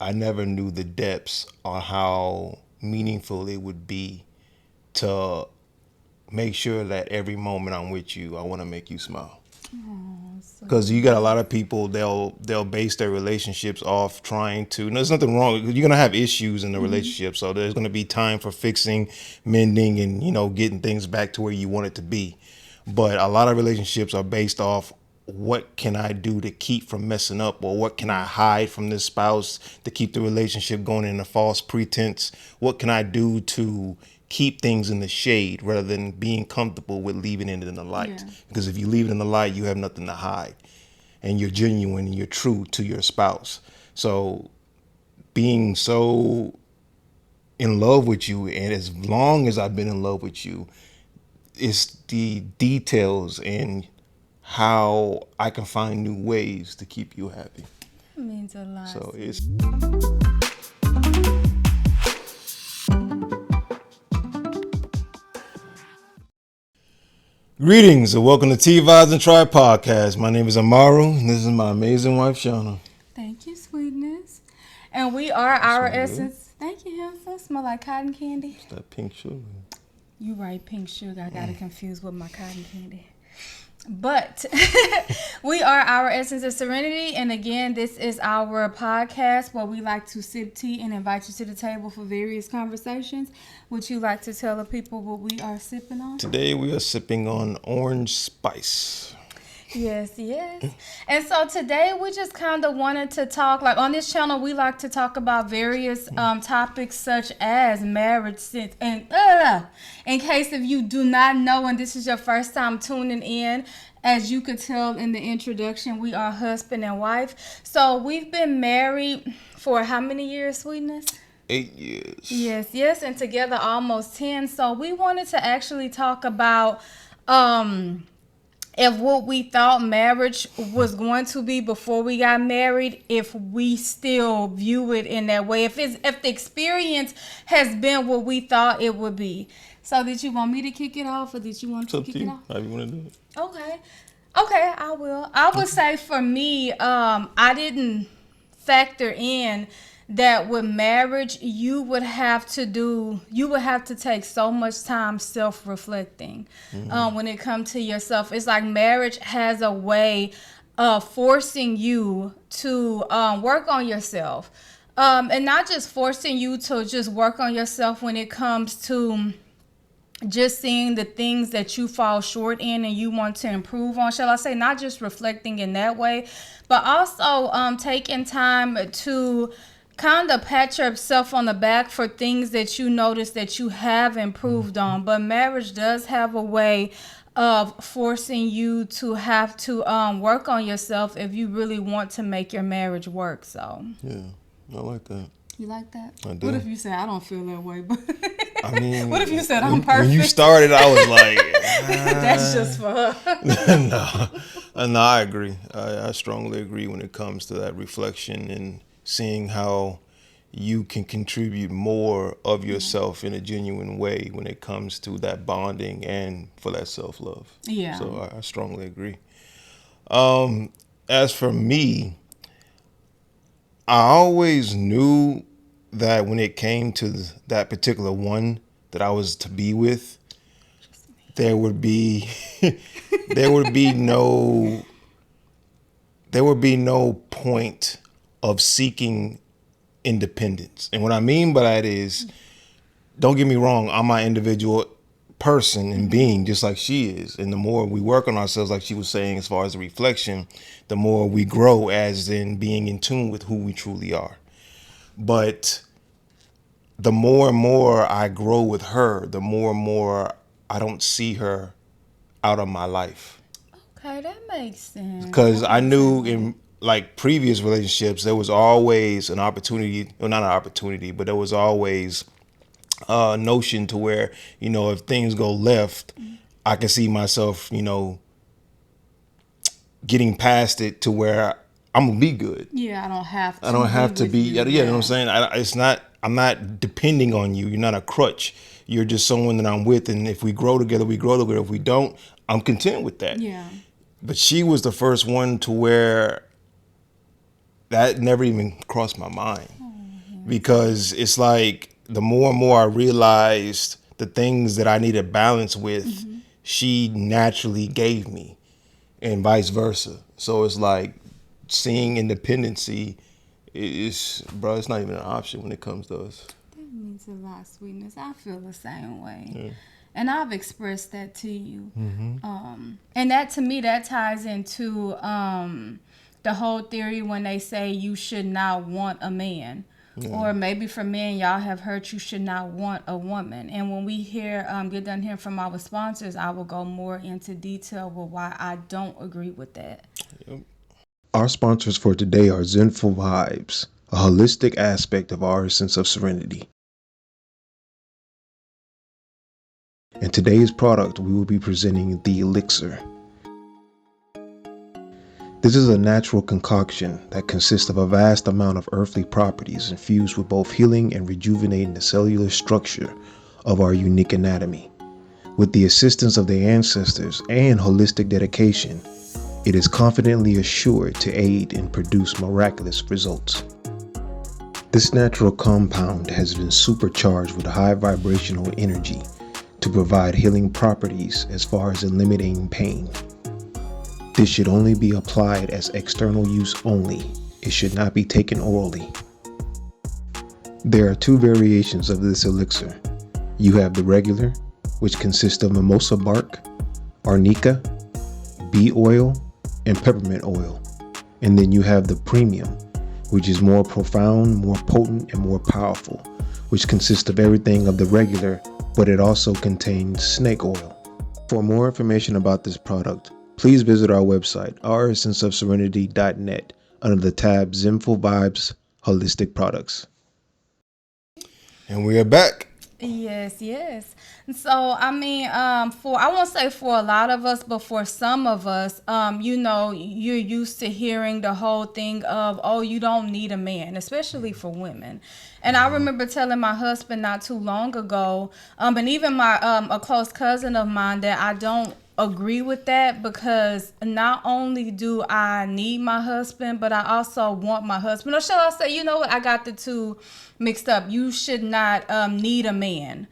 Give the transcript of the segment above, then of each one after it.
I never knew the depths on how meaningful it would be to make sure that every moment I'm with you, I want to make you smile. Because you got a lot of people, they'll base their relationships off trying to. There's nothing wrong. You're gonna have issues in the relationship, so there's gonna be time for fixing, mending, and getting things back to where you want it to be. But a lot of relationships are based off what can I do to keep from messing up, or what can I hide from this spouse to keep the relationship going in a false pretense? What can I do to keep things in the shade rather than being comfortable with leaving it in the light? Yeah. Because if you leave it in the light, you have nothing to hide, and you're genuine and you're true to your spouse. So being so in love with you, and as long as I've been in love with you, it's the details and how I can find new ways to keep you happy. It means a lot. So it's greetings and welcome to Tea Vybz Tribe Podcast. My name is Amaru, and this is my amazing wife, Shana. Thank you, sweetness. And we are Our Smell Essence. Thank you, handsome. Smell like cotton candy. It's that pink sugar. You right, pink sugar. I got it confused with my cotton candy. But we are Our Essence of Serenity. And again, this is our podcast where we like to sip tea and invite you to the table for various conversations. Would you like to tell the people what we are sipping on? Today we are sipping on orange spice. Yes. And so today we just kind of wanted to talk, like on this channel, we like to talk about various topics such as marriage. And in case if you do not know, and this is your first time tuning in, as you could tell in the introduction, we are husband and wife. So we've been married for how many years, sweetness? 8 years. Yes, and together almost 10. So we wanted to actually talk about if what we thought marriage was going to be before we got married, if we still view it in that way, if the experience has been what we thought it would be. So did you want me to kick it off, or did you want to kick it off? How you want to do it? Okay, I will. I would say for me, I didn't factor in that with marriage you would have to take so much time self-reflecting when it comes to yourself. It's like marriage has a way of forcing you to work on yourself, and not just forcing you to just work on yourself when it comes to just seeing the things that you fall short in and you want to improve on, shall I say, not just reflecting in that way, but also taking time to kind of pat yourself on the back for things that you notice that you have improved on. But marriage does have a way of forcing you to have to work on yourself if you really want to make your marriage work. So Yeah, I like that. You like that? I do. What if you say I don't feel that way? But I mean, what if you said I'm perfect? When you started, I was like, that's just for her. No, I agree. I strongly agree when it comes to that reflection and seeing how you can contribute more of yourself in a genuine way when it comes to that bonding and for that self-love. Yeah. So I strongly agree. As for me, I always knew that when it came to that particular one that I was to be with, there would be no point of seeking independence. And what I mean by that is, don't get me wrong, I'm my individual person and being just like she is. And the more we work on ourselves, like she was saying, as far as the reflection, the more we grow as in being in tune with who we truly are. But the more and more I grow with her, the more and more I don't see her out of my life. Okay, that makes sense. Because I knew in like previous relationships, there was always an opportunity, well, not an opportunity, but there was always a notion to where, if things go left, I can see myself, getting past it to where I'm gonna be good. Yeah, I don't have to. I don't have to be. You. Yeah, you know what I'm saying? I'm not depending on you. You're not a crutch. You're just someone that I'm with. And if we grow together, we grow together. If we don't, I'm content with that. Yeah. But she was the first one to where that never even crossed my mind. because it's like the more and more I realized the things that I needed balance with, she naturally gave me, and vice versa. So it's like seeing independency is, bro, it's not even an option when it comes to us. That means a lot, sweetness. I feel the same way. And I've expressed that to you. And that, to me, that ties into the whole theory when they say you should not want a man. Or maybe for men, y'all have heard you should not want a woman. And when we get done hearing from our sponsors, I will go more into detail with why I don't agree with that. Our sponsors for today are Zenful Vibes, a holistic aspect of Our Essence of Serenity. In today's product, we will be presenting the Elixir. This is a natural concoction that consists of a vast amount of earthly properties infused with both healing and rejuvenating the cellular structure of our unique anatomy. With the assistance of the ancestors and holistic dedication, it is confidently assured to aid and produce miraculous results. This natural compound has been supercharged with high vibrational energy to provide healing properties as far as eliminating pain. This should only be applied as external use only. It should not be taken orally. There are 2 variations of this elixir. You have the regular, which consists of mimosa bark, arnica, bee oil, and peppermint oil. And then you have the premium, which is more profound, more potent, and more powerful, which consists of everything of the regular, but it also contains snake oil. For more information about this product, please visit our website, ouressenceofserenity.net, under the tab Zenful Vibes Holistic Products. And we are back. Yes. So I mean, I won't say for a lot of us, but for some of us, you're used to hearing the whole thing of, oh, you don't need a man, especially for women. And I remember telling my husband not too long ago, and even my a close cousin of mine, that I don't agree with that, because not only do I need my husband, but I also want my husband. Or shall I say, you know what? I got the two mixed up. You should not need a man.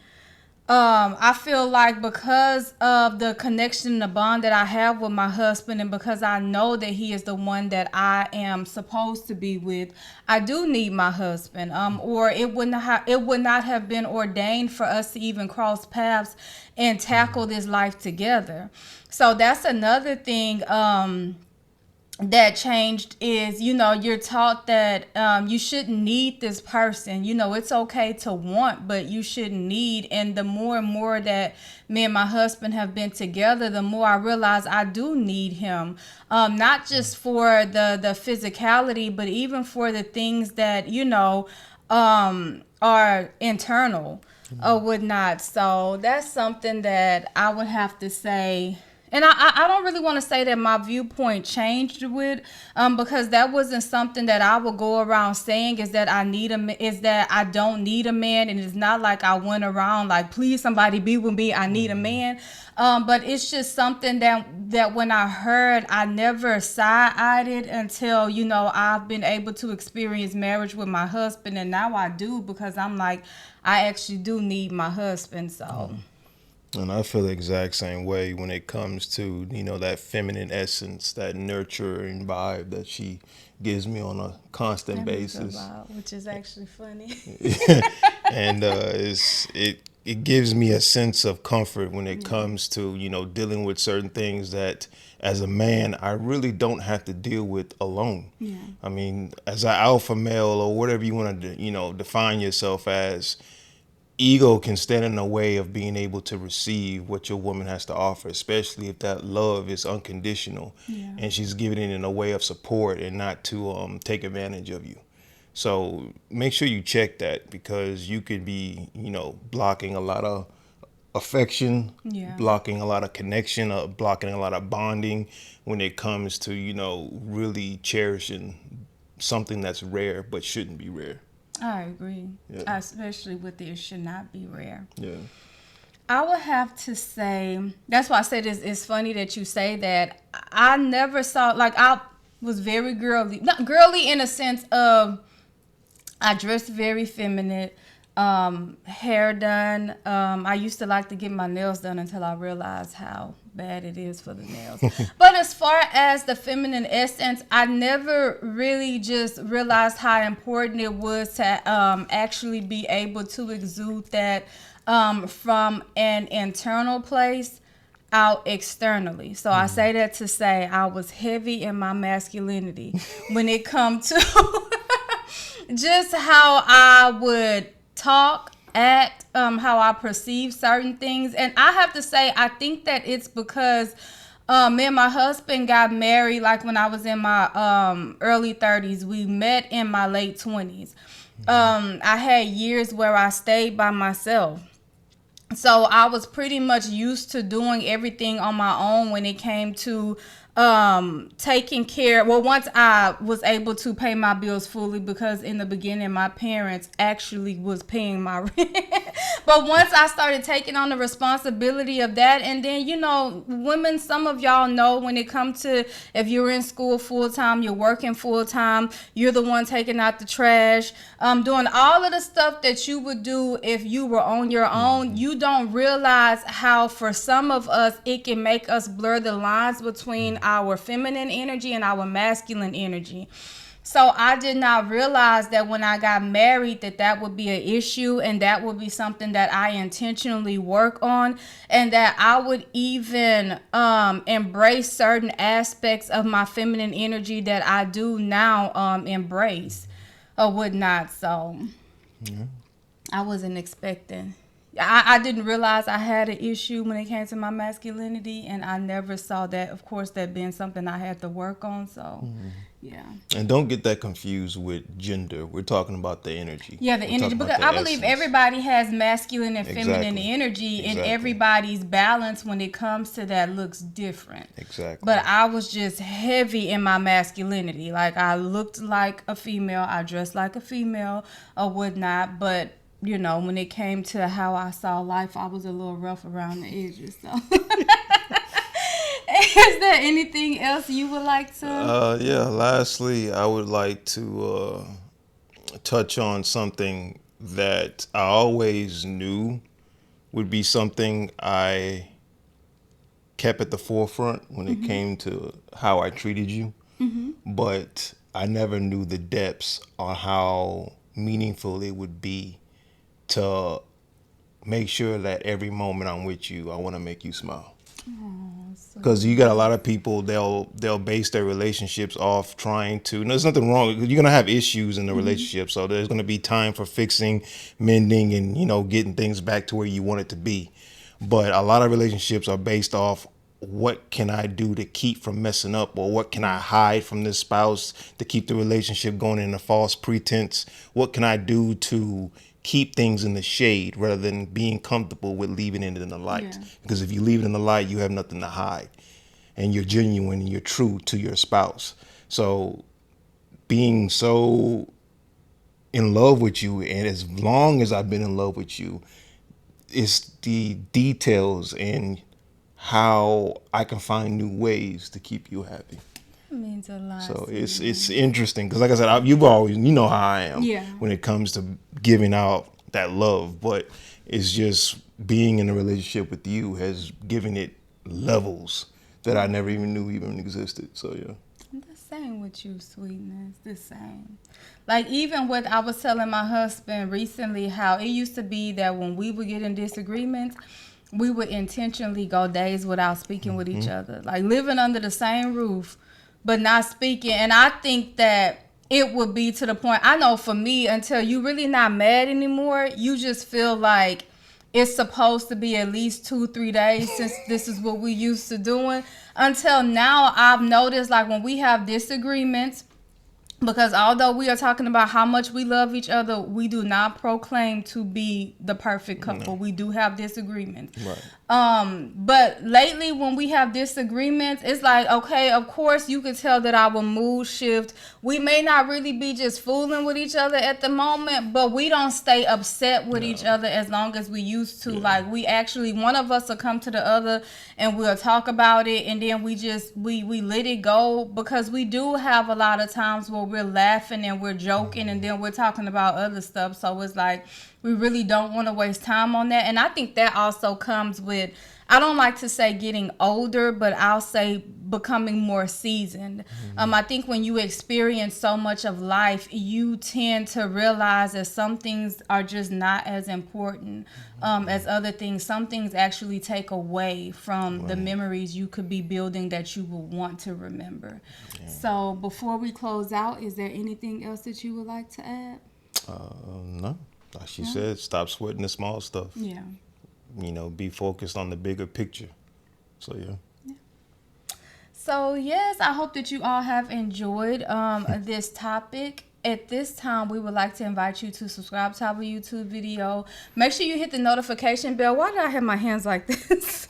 I feel like because of the connection and the bond that I have with my husband, and because I know that he is the one that I am supposed to be with, I do need my husband. Or it would not have been ordained for us to even cross paths and tackle this life together. So that's another thing that changed is, you're taught that you shouldn't need this person. It's okay to want, but you shouldn't need. And the more and more that me and my husband have been together, the more I realize I do need him. Not just for the physicality, but even for the things that, are internal or whatnot. So that's something that I would have to say. And I don't really want to say that my viewpoint changed with, because that wasn't something that I would go around saying, is that I don't need a man. And it's not like I went around like, please somebody be with me, I need a man. But it's just something that when I heard, I never side-eyed it until, I've been able to experience marriage with my husband. And now I do, because I'm like, I actually do need my husband. So. And I feel the exact same way when it comes to, that feminine essence, that nurturing vibe that she gives me on a constant basis. Which is actually funny. And it gives me a sense of comfort when it comes to, dealing with certain things that as a man, I really don't have to deal with alone. Yeah. I mean, as an alpha male or whatever you want to, define yourself as, ego can stand in the way of being able to receive what your woman has to offer, especially if that love is unconditional and she's giving it in a way of support and not to take advantage of you. So make sure you check that, because you could be, blocking a lot of affection, blocking a lot of connection, blocking a lot of bonding when it comes to, really cherishing something that's rare but shouldn't be rare. I agree. Yeah. Especially with it should not be rare. Yeah. I would have to say, that's why I said it's funny that you say that. I never saw, like, I was very girly. Not girly in a sense of, I dress very feminine. Hair done. I used to like to get my nails done until I realized how bad it is for the nails. But as far as the feminine essence, I never really just realized how important it was to actually be able to exude that from an internal place out externally. So I say that to say I was heavy in my masculinity when it comes to just how I would talk, act, how I perceive certain things. And I have to say, I think that it's because me and my husband got married like when I was in my early 30s. We met in my late 20s. I had years where I stayed by myself. So I was pretty much used to doing everything on my own when it came to taking care. Well, once I was able to pay my bills fully, because in the beginning my parents actually was paying my rent. But once I started taking on the responsibility of that, and then, you know, women, some of y'all know when it comes to, if you're in school full time, you're working full time, you're the one taking out the trash, doing all of the stuff that you would do if you were on your own. You don't realize how for some of us it can make us blur the lines between our feminine energy and our masculine energy. So I did not realize that when I got married that would be an issue, and that would be something that I intentionally work on, and that I would even embrace certain aspects of my feminine energy that I do now embrace or would not. So I wasn't expecting. I didn't realize I had an issue when it came to my masculinity, and I never saw that, of course, that being something I had to work on. So, yeah. And don't get that confused with gender. We're talking about the energy. Yeah, the energy. Because I believe everybody has masculine and feminine energy, and everybody's balance when it comes to that looks different. Exactly. But I was just heavy in my masculinity. Like, I looked like a female, I dressed like a female or whatnot, but you know, when it came to how I saw life, I was a little rough around the edges. So, is there anything else you would like to? Yeah. Lastly, I would like to touch on something that I always knew would be something I kept at the forefront when it came to how I treated you. But I never knew the depths on how meaningful it would be to make sure that every moment I'm with you, I want to make you smile. Because you got a lot of people, they'll base their relationships off trying to. No, there's nothing wrong. You're gonna have issues in the relationship, so there's gonna be time for fixing, mending, and getting things back to where you want it to be. But a lot of relationships are based off, what can I do to keep from messing up, or what can I hide from this spouse to keep the relationship going in a false pretense? What can I do to keep things in the shade rather than being comfortable with leaving it in the light? Yeah. Because if you leave it in the light, you have nothing to hide, and you're genuine and you're true to your spouse. So being so in love with you, and as long as I've been in love with you, it's the details and how I can find new ways to keep you happy. Means a lot. So it's interesting because, like I said, you've always, how I am when it comes to giving out that love. But it's just being in a relationship with you has given it levels that I never even knew even existed. So yeah. The same with you, sweetness. The same. Like, even what I was telling my husband recently, how it used to be that when we would get in disagreements, we would intentionally go days without speaking with each other, like living under the same roof, but not speaking. And I think that it would be to the point, I know for me, until you really not mad anymore, you just feel like it's supposed to be at least 2-3 days since this is what we used to doing. Until now, I've noticed, like, when we have disagreements, because although we are talking about how much we love each other, we do not proclaim to be the perfect couple. No. We do have disagreements. Right. But lately when we have disagreements, it's like, okay, of course you could tell that our mood shift. We may not really be just fooling with each other at the moment, but we don't stay upset with each other as long as we used to. Yeah. Like, we actually, one of us will come to the other and we'll talk about it, and then we let it go, because we do have a lot of times where we're laughing and we're joking and then we're talking about other stuff. So it's like we really don't want to waste time on that. And I think that also comes with, I don't like to say getting older, but I'll say becoming more seasoned. I think when you experience so much of life, you tend to realize that some things are just not as important as other things. Some things actually take away from the memories you could be building that you will want to remember. Yeah. So before we close out, is there anything else that you would like to add? No. Like she said, stop sweating the small stuff. Yeah. Be focused on the bigger picture. So, yeah. So, yes, I hope that you all have enjoyed this topic. At this time, we would like to invite you to subscribe to our YouTube video. Make sure you hit the notification bell. Why did I have my hands like this?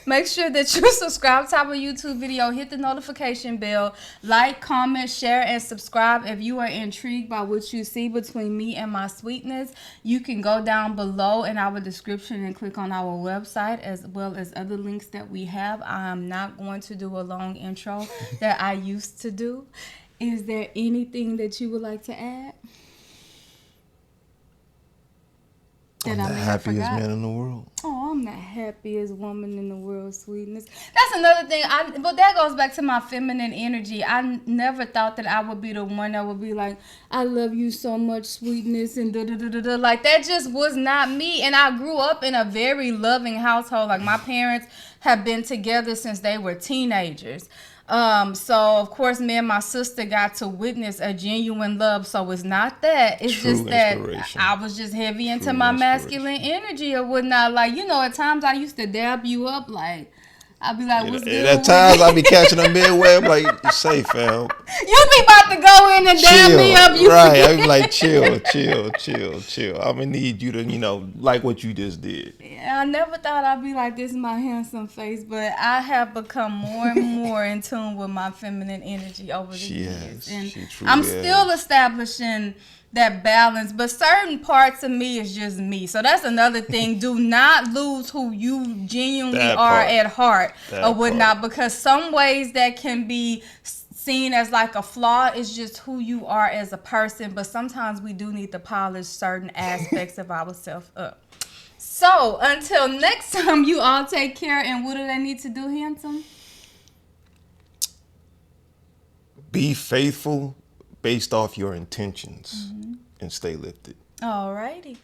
Make sure that you subscribe to our YouTube video. Hit the notification bell. Like, comment, share, and subscribe. If you are intrigued by what you see between me and my sweetness, you can go down below in our description and click on our website as well as other links that we have. I'm not going to do a long intro that I used to do. Is there anything that you would like to add? I'm the happiest man in the world. Oh, I'm the happiest woman in the world, sweetness. That's another thing. But that goes back to my feminine energy. I never thought that I would be the one that would be like, I love you so much, sweetness, and da-da-da-da-da. Like, that just was not me. And I grew up in a very loving household. Like, my parents have been together since they were teenagers. So of course me and my sister got to witness a genuine love. So it's not that. It's True just that I was just heavy into my masculine energy or whatnot. Like, at times I used to dab you up. Like, I'd be like, what's good? At times I'd be catching them midway. I'm like, you safe, fam. You be about to go in and dab me up. Right. I'd be like, chill. I'm going to need you to, like what you just did. I never thought I'd be like, this is my handsome face, but I have become more and more in tune with my feminine energy over the years. And I'm still establishing that balance, but certain parts of me is just me. So that's another thing. Do not lose who you genuinely are at heart or whatnot, because some ways that can be seen as like a flaw is just who you are as a person, but sometimes we do need to polish certain aspects of ourselves up. So, until next time, you all take care. And what do they need to do, handsome? Be faithful based off your intentions and stay lifted. All righty.